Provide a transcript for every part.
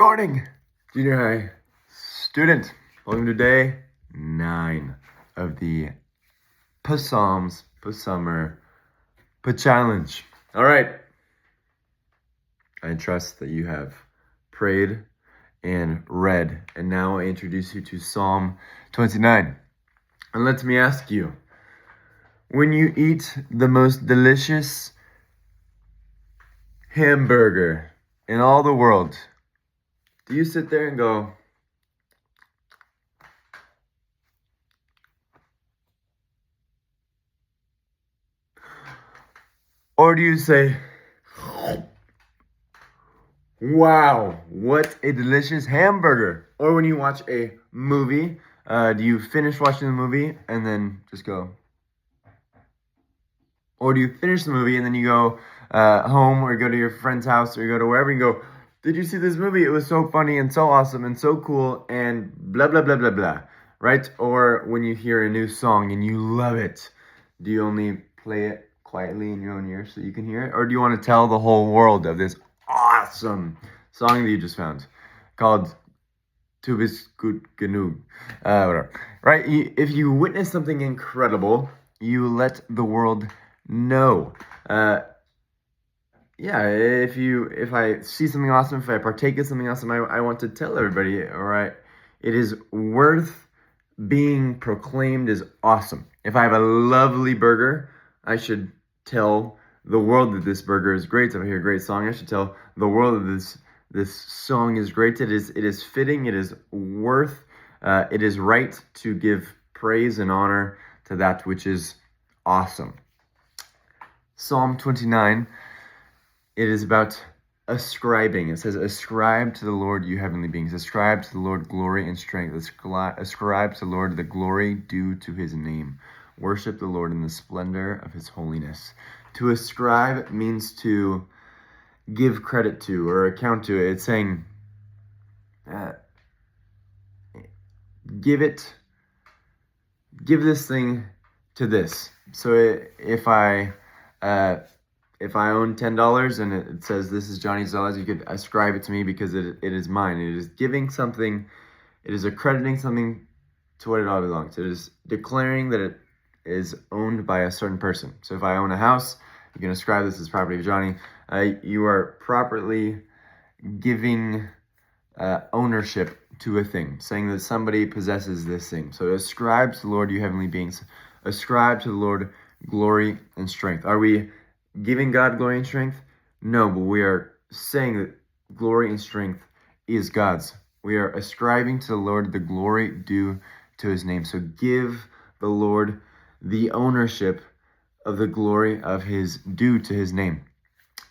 morning, junior high student. Welcome to day 9 of the Psalms, Summer, Challenge. All right. I trust that you have prayed and read, and now I introduce you to Psalm 29. And let me ask you, when you eat the most delicious hamburger in all the world, do you sit there and go, or do you say, wow, what a delicious hamburger? Or when you watch a movie, do you finish watching the movie and then just go? Or do you finish the movie and then you go home, or you go to your friend's house, or you go to wherever and go, did you see this movie? It was so funny and so awesome and so cool and blah, blah, blah, blah, blah, right? Or when you hear a new song and you love it, do you only play it quietly in your own ears so you can hear it? Or do you want to tell the whole world of this awesome song that you just found called Du bist gut genug? Whatever. Right? If you witness something incredible, you let the world know. If I see something awesome, if I partake in something awesome, I want to tell everybody, all right, it is worth being proclaimed as awesome. If I have a lovely burger, I should tell the world that this burger is great. If I hear a great song, I should tell the world that this song is great. It is fitting. It is worth. It is right to give praise and honor to that which is awesome. Psalm 29. It is about ascribing. It says, ascribe to the Lord, you heavenly beings. Ascribe to the Lord glory and strength. Ascribe to the Lord the glory due to his name. Worship the Lord in the splendor of his holiness. To ascribe means to give credit to or account to. It's saying, give this thing to this. So if I own $10 and it says this is Johnny's dollars, you could ascribe it to me because it is mine. It is giving something, it is accrediting something to what it all belongs. It is declaring that it is owned by a certain person. So if I own a house, you can ascribe this as property of Johnny. You are properly giving ownership to a thing, saying that somebody possesses this thing. So ascribe to the Lord, you heavenly beings. Ascribe to the Lord glory and strength. Are we giving God glory and strength? No, but we are saying that glory and strength is God's. We are ascribing to the Lord the glory due to his name. So give the Lord the ownership of the glory of his due to his name.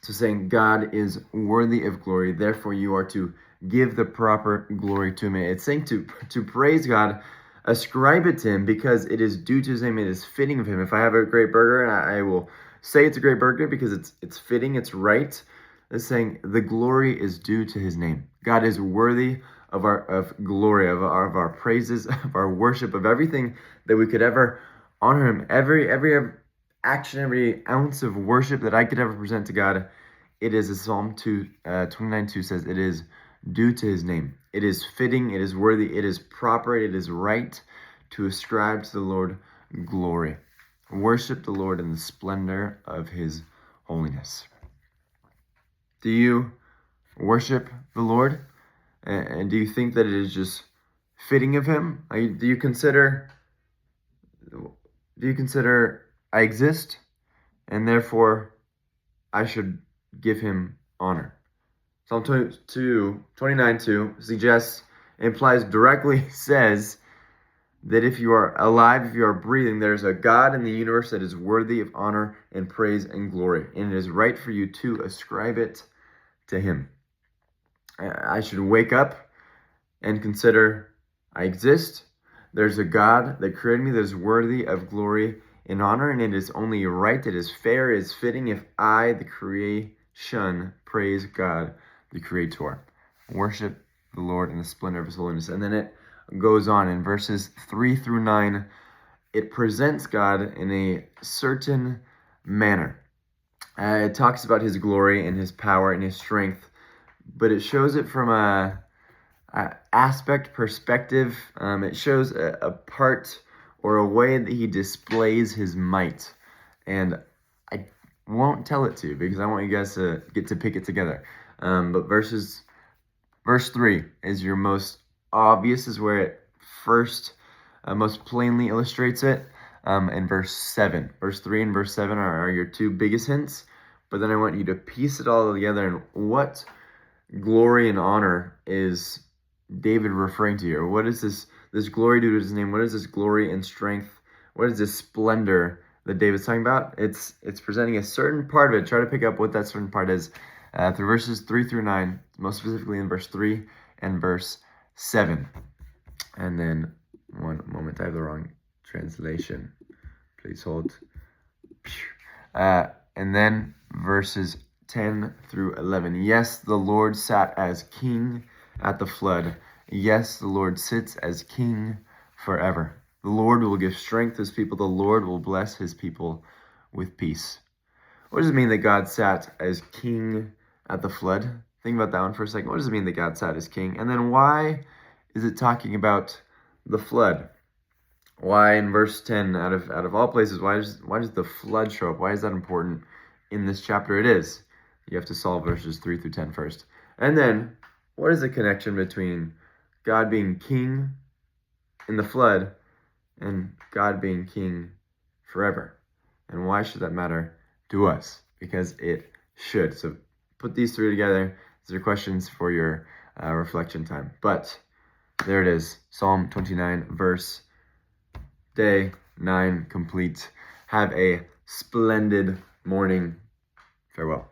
So saying God is worthy of glory, therefore you are to give the proper glory to him. It's saying to praise God, ascribe it to him because it is due to his name, it is fitting of him. If I have a great burger, and I will say it's a great burger because it's fitting, it's right. It's saying the glory is due to his name. God is worthy of glory, of our praises, of our worship, of everything that we could ever honor him. Every action, every ounce of worship that I could ever present to God, it is, as Psalm 29:2 says, it is due to his name. It is fitting, it is worthy, it is proper, it is right to ascribe to the Lord glory. Worship the Lord in the splendor of his holiness. Do you worship the Lord? And do you think that it is just fitting of him? Do you consider I exist and therefore I should give him honor? Psalm 29:2 suggests, implies, directly says that if you are alive, if you are breathing, there's a God in the universe that is worthy of honor and praise and glory. And it is right for you to ascribe it to him. I should wake up and consider I exist. There's a God that created me that is worthy of glory and honor, and it is only right, it is fair, it is fitting if I, the creation, praise God, the Creator. Worship the Lord in the splendor of his holiness. And then it goes on in verses 3-9. It presents God in a certain manner. It talks about his glory and his power and his strength but it shows it from a aspect perspective. It shows a part or a way that he displays his might, and I won't tell it to you because I want you guys to get to pick it together. But verse 3 is your most obvious, is where it first most plainly illustrates it. And verse 3 and verse 7 are your two biggest hints. But then I want you to piece it all together, and what glory and honor is David referring to here? What is this glory due to his name? What is this glory and strength? What is this splendor that David's talking about? It's presenting a certain part of it. Try to pick up what that certain part is through verses 3 through 9, most specifically in verse 3 and verse 7. And then, one moment, I have the wrong translation. Please hold. And then verses 10 through 11. Yes, the Lord sat as king at the flood. Yes, the Lord sits as king forever. The Lord will give strength to his people. The Lord will bless his people with peace. What does it mean that God sat as king at the flood? Think about that one for a second. What does it mean that God sat as king? And then why is it talking about the flood? Why in verse 10, out of all places, why does the flood show up? Why is that important in this chapter? It is. You have to solve verses 3 through 10 first. And then, what is the connection between God being king in the flood and God being king forever? And why should that matter to us? Because it should. So put these three together. These are questions for your reflection time. But there it is. Psalm 29, verse day 9 complete. Have a splendid morning. Farewell.